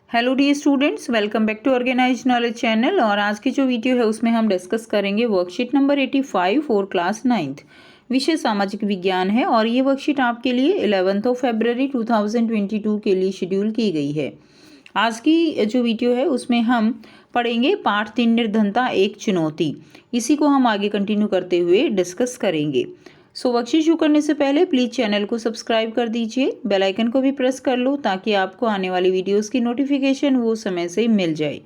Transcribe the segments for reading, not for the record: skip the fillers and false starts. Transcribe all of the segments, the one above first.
Hello dear students, welcome back to organise knowledge channel. और आज की जो वीडियो है उसमें हम डिस्कस करेंगे worksheet number 85 for class 9th। विषय सामाजिक विज्ञान है और ये वर्कशीट आपके लिए 11 फरवरी 2022 के लिए शेड्यूल की गई है। आज की जो वीडियो है उसमें हम पढ़ेंगे पाठ 3 निर्धनता एक चुनौती। इसी को हम आगे कंटिन्यू करते हुए डिस्कस करेंगे। वर्कशीट शुरू करने से पहले प्लीज़ चैनल को सब्सक्राइब कर दीजिए, बेल आइकन को भी प्रेस कर लो ताकि आपको आने वाली वीडियोस की नोटिफिकेशन वो समय से मिल जाए।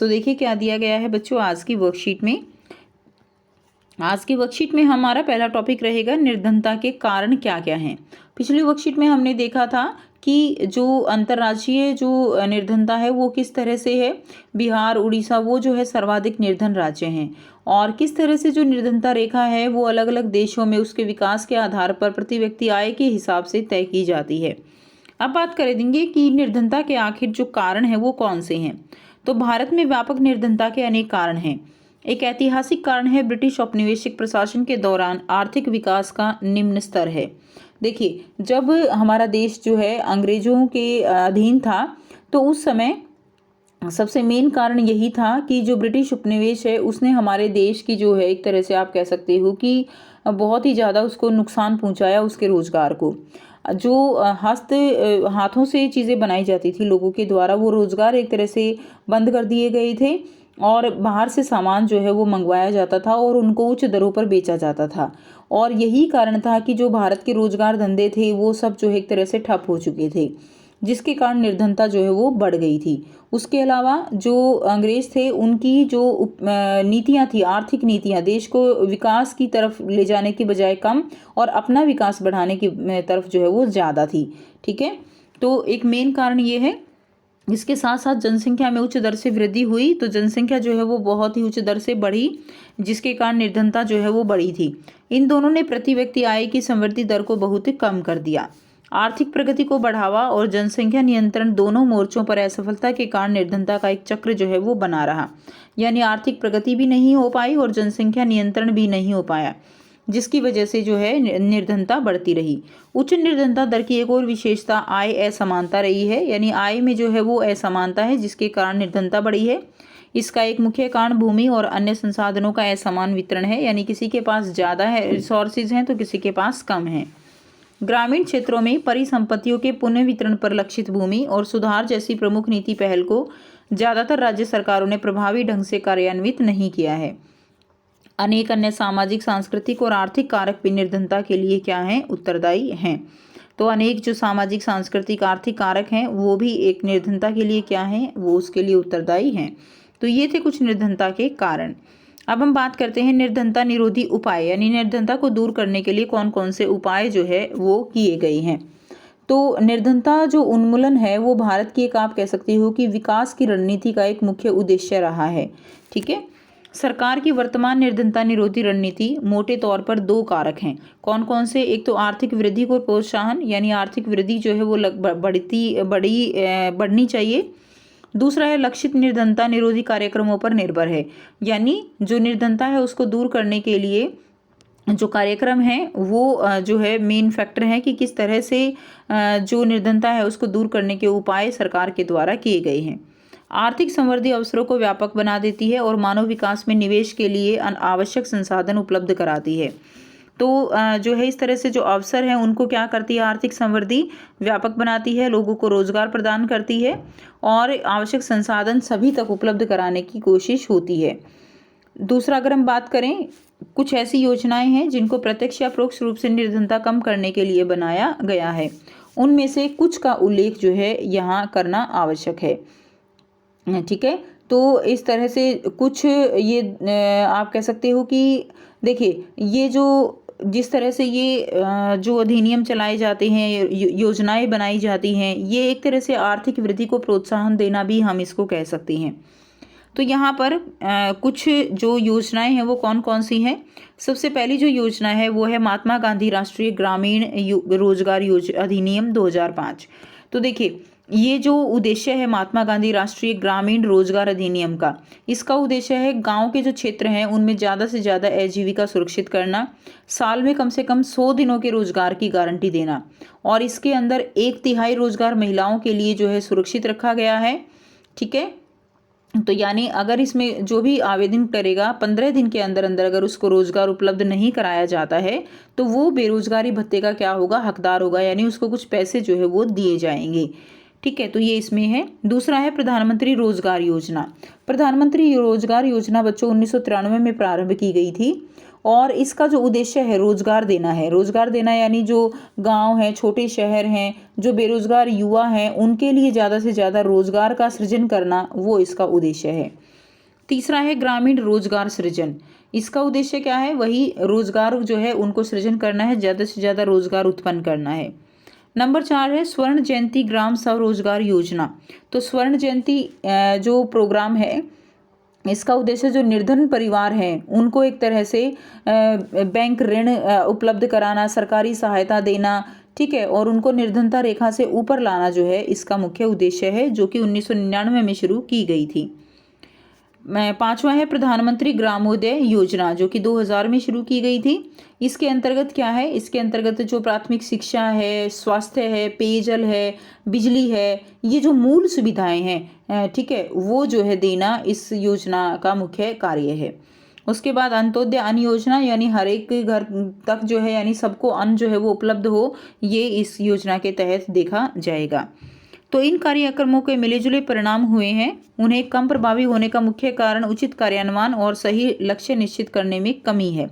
देखिए क्या दिया गया है बच्चों आज की वर्कशीट में। आज की वर्कशीट में हमारा पहला टॉपिक रहेगा निर्धनता के कारण क्या क्या हैं। पिछली वर्कशीट में हमने देखा था कि जो अंतर्राज्यीय जो निर्धनता है वो किस तरह से है। बिहार, उड़ीसा वो जो है सर्वाधिक निर्धन राज्य हैं और किस तरह से जो निर्धनता रेखा है वो अलग अलग देशों में उसके विकास के आधार पर प्रति व्यक्ति आय के हिसाब से तय की जाती है। अब बात करेंगे कि निर्धनता के आखिर जो कारण है वो कौन से हैं। तो भारत में व्यापक निर्धनता के अनेक कारण हैं। एक ऐतिहासिक कारण है ब्रिटिश औपनिवेशिक प्रशासन के दौरान आर्थिक विकास का निम्न स्तर है। देखिए, जब हमारा देश जो है अंग्रेजों के अधीन था तो उस समय सबसे मेन कारण यही था कि जो ब्रिटिश उपनिवेश है उसने हमारे देश की जो है एक तरह से आप कह सकते हो कि बहुत ही ज़्यादा उसको नुकसान पहुंचाया, उसके रोजगार को। जो हाथों से चीज़ें बनाई जाती थी लोगों के द्वारा, वो रोजगार एक तरह से बंद कर दिए गए थे और बाहर से सामान जो है वो मंगवाया जाता था और उनको उच्च दरों पर बेचा जाता था। और यही कारण था कि जो भारत के रोजगार धंधे थे वो सब जो है एक तरह से ठप हो चुके थे, जिसके कारण निर्धनता जो है वो बढ़ गई थी। उसके अलावा जो अंग्रेज थे उनकी जो नीतियां थी, आर्थिक नीतियां देश को विकास की तरफ ले जाने की बजाय कम और अपना विकास बढ़ाने की तरफ जो है वो ज़्यादा थी। ठीक है, तो एक मेन कारण ये है। इसके साथ साथ जनसंख्या में उच्च दर से वृद्धि हुई, तो जनसंख्या जो है वो बहुत ही उच्च दर से बढ़ी, जिसके कारण निर्धनता जो है वो बढ़ी थी। इन दोनों ने प्रति व्यक्ति आय की संवृद्धि दर को बहुत ही कम कर दिया। आर्थिक प्रगति को बढ़ावा और जनसंख्या नियंत्रण दोनों मोर्चों पर असफलता के कारण निर्धनता का एक चक्र जो है वो बना रहा। यानी आर्थिक प्रगति भी नहीं हो पाई और जनसंख्या नियंत्रण भी नहीं हो पाया, जिसकी वजह से जो है निर्धनता बढ़ती रही। उच्च निर्धनता दर की एक और विशेषता आय असमानता रही है। यानी आय में जो है वो असमानता है, जिसके कारण निर्धनता बढ़ी है। इसका एक मुख्य कारण भूमि और अन्य संसाधनों का असमान वितरण है। यानी किसी के पास ज़्यादा है रिसोर्सेज हैं तो किसी के पास कम है। ग्रामीण क्षेत्रों में परिसंपत्तियों के पुनर्वितरण पर लक्षित भूमि और सुधार जैसी प्रमुख नीति पहल को ज़्यादातर राज्य सरकारों ने प्रभावी ढंग से कार्यान्वित नहीं किया है। अनेक अन्य सामाजिक, सांस्कृतिक और आर्थिक कारक भी निर्धनता के लिए क्या हैं, उत्तरदायी हैं। तो अनेक जो सामाजिक, सांस्कृतिक, आर्थिक कारक हैं वो भी एक निर्धनता के लिए क्या हैं, वो उसके लिए उत्तरदायी हैं। तो ये थे कुछ निर्धनता के कारण। अब हम बात करते हैं निर्धनता निरोधी उपाय, यानी निर्धनता को दूर करने के लिए कौन कौन से उपाय जो है वो किए गए हैं। तो निर्धनता जो उन्मूलन है वो भारत की एक आप कह सकते हो कि विकास की रणनीति का एक मुख्य उद्देश्य रहा है। ठीक है, सरकार की वर्तमान निर्धनता निरोधी रणनीति मोटे तौर पर दो कारक हैं। कौन कौन से? एक तो आर्थिक वृद्धि को प्रोत्साहन, यानी आर्थिक वृद्धि जो है वो बढ़नी चाहिए। दूसरा है लक्षित निर्धनता निरोधी कार्यक्रमों पर निर्भर है, यानी जो निर्धनता है उसको दूर करने के लिए जो कार्यक्रम है वो जो है मेन फैक्टर है कि किस तरह से जो निर्धनता है उसको दूर करने के उपाय सरकार के द्वारा किए गए हैं। आर्थिक समृद्धि अवसरों को व्यापक बना देती है और मानव विकास में निवेश के लिए आवश्यक संसाधन उपलब्ध कराती है। तो जो है इस तरह से जो अवसर हैं उनको क्या करती है, आर्थिक समृद्धि व्यापक बनाती है, लोगों को रोजगार प्रदान करती है और आवश्यक संसाधन सभी तक उपलब्ध कराने की कोशिश होती है। दूसरा, अगर हम बात करें, कुछ ऐसी योजनाएं हैं जिनको प्रत्यक्ष या परोक्ष रूप से निर्धनता कम करने के लिए बनाया गया है। उनमें से कुछ का उल्लेख जो है यहाँ करना आवश्यक है। ठीक है, तो इस तरह से कुछ ये आप कह सकते हो कि देखिए, ये जो जिस तरह से ये जो अधिनियम चलाए जाते हैं, योजनाएं बनाई जाती हैं, ये एक तरह से आर्थिक वृद्धि को प्रोत्साहन देना भी हम इसको कह सकते हैं। तो यहाँ पर कुछ जो योजनाएं हैं वो कौन कौन सी हैं। सबसे पहली जो योजना है वो है महात्मा गांधी राष्ट्रीय ग्रामीण रोजगार अधिनियम 2005। तो देखिए, ये जो उद्देश्य है महात्मा गांधी राष्ट्रीय ग्रामीण रोजगार अधिनियम का, इसका उद्देश्य है गांव के जो क्षेत्र हैं उनमें ज़्यादा से ज़्यादा आजीविका सुरक्षित करना, साल में कम से कम 100 दिनों के रोजगार की गारंटी देना, और इसके अंदर 1/3 रोजगार महिलाओं के लिए जो है सुरक्षित रखा गया है। ठीक है, तो यानी अगर इसमें जो भी आवेदन करेगा 15 दिन के अंदर अंदर अगर उसको रोजगार उपलब्ध नहीं कराया जाता है तो वो बेरोजगारी भत्ते का क्या होगा, हकदार होगा, यानी उसको कुछ पैसे जो है वो दिए जाएंगे। ठीक है, तो ये इसमें है। दूसरा है प्रधानमंत्री रोजगार योजना। प्रधानमंत्री रोजगार योजना बच्चों 1993 में प्रारंभ की गई थी और इसका जो उद्देश्य है रोजगार देना है। रोजगार देना यानी जो गांव है, छोटे शहर हैं, जो बेरोजगार युवा हैं, उनके लिए ज़्यादा से ज़्यादा रोजगार का सृजन करना, वो इसका उद्देश्य है। तीसरा है ग्रामीण रोजगार सृजन। इसका उद्देश्य क्या है, वही रोजगार जो है उनको सृजन करना है, ज़्यादा से ज़्यादा रोजगार उत्पन्न करना है। नंबर 4 है स्वर्ण जयंती ग्राम स्वरोजगार योजना। तो स्वर्ण जयंती जो प्रोग्राम है, इसका उद्देश्य जो निर्धन परिवार हैं उनको एक तरह से बैंक ऋण उपलब्ध कराना, सरकारी सहायता देना, ठीक है, और उनको निर्धनता रेखा से ऊपर लाना जो है इसका मुख्य उद्देश्य है, जो कि 1999 में शुरू की गई थी। 5वां है प्रधानमंत्री ग्रामोदय योजना, जो कि 2000 में शुरू की गई थी। इसके अंतर्गत क्या है, इसके अंतर्गत जो प्राथमिक शिक्षा है, स्वास्थ्य है, पेयजल है, बिजली है, ये जो मूल सुविधाएं हैं, ठीक है, वो जो है देना इस योजना का मुख्य कार्य है। उसके बाद अंत्योदय अन्न योजना, यानी हर एक घर तक जो है, यानी सबको अन्न जो है वो उपलब्ध हो, ये इस योजना के तहत देखा जाएगा। तो इन कार्यक्रमों के मिलेजुले परिणाम हुए हैं। उन्हें कम प्रभावी होने का मुख्य कारण उचित कार्यान्वयन और सही लक्ष्य निश्चित करने में कमी है।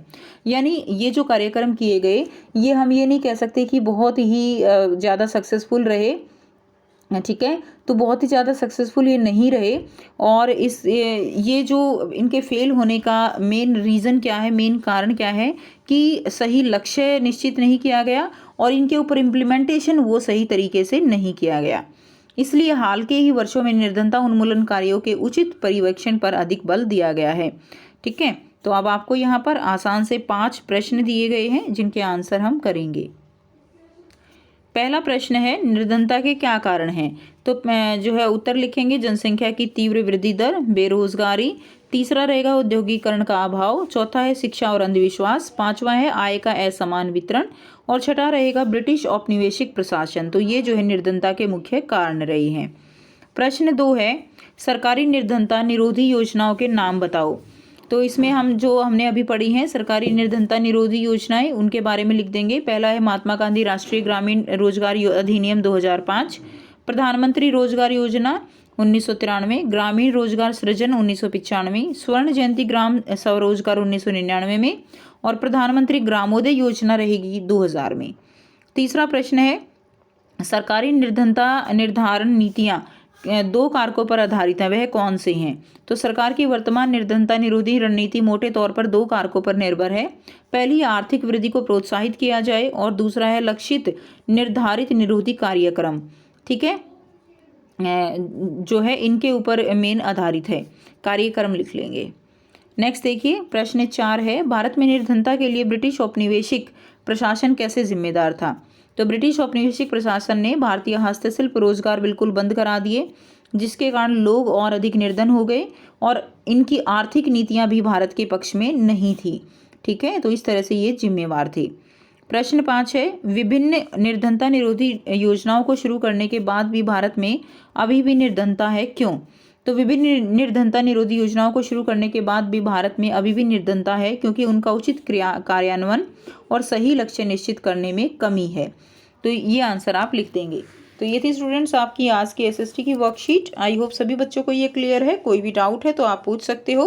यानी ये जो कार्यक्रम किए गए, ये हम ये नहीं कह सकते कि बहुत ही ज़्यादा सक्सेसफुल रहे, ठीक है, तो बहुत ही ज़्यादा सक्सेसफुल ये नहीं रहे। और ये जो इनके फेल होने का मेन रीज़न क्या है, मेन कारण क्या है कि सही लक्ष्य निश्चित नहीं किया गया और इनके ऊपर इम्प्लीमेंटेशन वो सही तरीके से नहीं किया गया। इसलिए हाल के ही वर्षों में निर्धनता उन्मूलन कार्यों के उचित पर्यवेक्षण पर अधिक बल दिया गया है। ठीक है, तो अब आपको यहाँ पर आसान से 5 प्रश्न दिए गए हैं जिनके आंसर हम करेंगे। पहला प्रश्न है निर्धनता के क्या कारण हैं, तो जो है उत्तर लिखेंगे जनसंख्या की तीव्र वृद्धि दर, बेरोजगारी। तीसरा रहेगा औद्योगिकरण का अभाव। चौथा है शिक्षा और अंधविश्वास। 5वां है आय का असमान वितरण और छठा रहेगा ब्रिटिश औपनिवेशिक प्रशासन। तो ये जो है निर्धनता के मुख्य कारण रहे हैं। प्रश्न 2 है सरकारी निर्धनता निरोधी योजनाओं के नाम बताओ। तो इसमें हम जो हमने अभी पढ़ी हैं सरकारी निर्धनता निरोधी योजनाएं, उनके बारे में लिख देंगे। पहला है महात्मा गांधी राष्ट्रीय ग्रामीण रोजगार अधिनियम 2005, प्रधानमंत्री रोजगार योजना 1993, ग्रामीण रोजगार सृजन 1995, स्वर्ण जयंती ग्राम स्वरोजगार 1999 में और प्रधानमंत्री ग्रामोदय योजना रहेगी 2000 में। तीसरा प्रश्न है सरकारी निर्धनता निर्धारण नीतियाँ 2 कारकों पर आधारित है, वह कौन से हैं। तो सरकार की वर्तमान निर्धनता निरोधी रणनीति मोटे तौर पर 2 कारकों पर निर्भर है। पहली आर्थिक वृद्धि को प्रोत्साहित किया जाए और दूसरा है लक्षित निर्धारित निरोधी कार्यक्रम। ठीक है, जो है इनके ऊपर मेन आधारित है, कार्यक्रम लिख लेंगे। नेक्स्ट देखिए प्रश्न 4 है भारत में निर्धनता के लिए ब्रिटिश औपनिवेशिक प्रशासन कैसे जिम्मेदार था। तो ब्रिटिश औपनिवेशिक प्रशासन ने भारतीय हस्तशिल्प रोजगार बिल्कुल बंद करा दिए, जिसके कारण लोग और अधिक निर्धन हो गए और इनकी आर्थिक नीतियां भी भारत के पक्ष में नहीं थी। ठीक है, तो इस तरह से ये जिम्मेवार थे। प्रश्न 5 है विभिन्न निर्धनता निरोधी योजनाओं को शुरू करने के बाद भी भारत में अभी भी निर्धनता है, क्यों। तो विभिन्न निर्धनता निरोधी योजनाओं को शुरू करने के बाद भी भारत में अभी भी निर्धनता है क्योंकि उनका उचित कार्यान्वयन और सही लक्ष्य निश्चित करने में कमी है। तो ये आंसर आप लिख देंगे। तो ये थी स्टूडेंट्स आपकी आज की एसएसटी की वर्कशीट। आई होप सभी बच्चों को ये क्लियर है। कोई भी डाउट है तो आप पूछ सकते हो।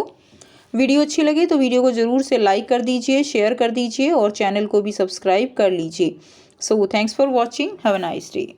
वीडियो अच्छी लगे तो वीडियो को ज़रूर से लाइक कर दीजिए, शेयर कर दीजिए और चैनल को भी सब्सक्राइब कर लीजिए। So thanks for watching, have a nice day.